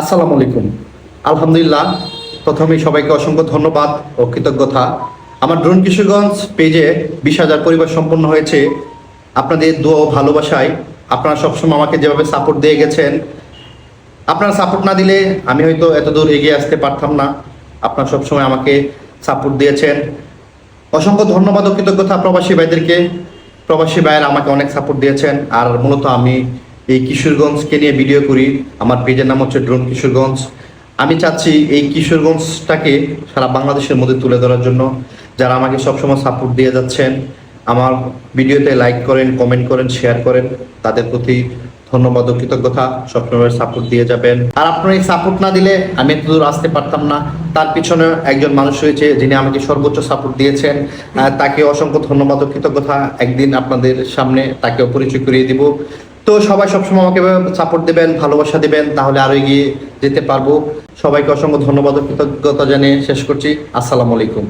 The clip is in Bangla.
আসসালামু আলাইকুম। আলহামদুলিল্লাহ, প্রথমেই সবাইকে অসংখ্য ধন্যবাদ ও কৃতজ্ঞতা। আমার ড্রোন কিশোরগঞ্জ পেজে 20,000 পরিবার সম্পন্ন হয়েছে আপনাদের দোয়া ও ভালোবাসায়। আপনারা সবসময় আমাকে যেভাবে সাপোর্ট দিয়ে গেছেন, আপনারা সাপোর্ট না দিলে আমি হয়তো এত দূর এগিয়ে আসতে পারতাম না। আপনারা সবসময় আমাকে সাপোর্ট দিয়েছেন। অসংখ্য ধন্যবাদ ও কৃতজ্ঞতা প্রবাসী ভাইদেরকে। প্রবাসী ভাইয়েরা আমাকে অনেক সাপোর্ট দিয়েছেন। আর মূলত আমি এই কিশোরগঞ্জকে নিয়ে ভিডিও করি। আমার পেজের নাম হচ্ছে ড্রোন কিশোরগঞ্জ। আমি চাচ্ছি এই কিশোরগঞ্জটাকে সারা বাংলাদেশের মধ্যে তুলে ধরার জন্য। যারা আমাকে সবসময় সাপোর্ট দিয়ে যাচ্ছেন, আমার ভিডিওতে লাইক করেন, কমেন্ট করেন, শেয়ার করেন, তাদের প্রতি ধন্যবাদ ও কৃতজ্ঞতা। সবসময় সাপোর্ট দিয়ে যাবেন। আর আপনার এই সাপোর্ট না দিলে আমি এত দূর আসতে পারতাম না। তার পিছনে একজন মানুষ রয়েছে যিনি আমাকে সর্বোচ্চ সাপোর্ট দিয়েছেন। তাকে অসংখ্য ধন্যবাদ ও কৃতজ্ঞতা। একদিন আপনাদের সামনে তাকেও পরিচয় করিয়ে দিব। তো সবাই সবসময় আমাকে সাপোর্ট দেবেন, ভালোবাসা দেবেন, তাহলে আরো এগিয়ে যেতে পারবো। সবাইকে অসংখ্য ধন্যবাদ ও কৃতজ্ঞতা জানিয়ে শেষ করছি। আসসালামু আলাইকুম।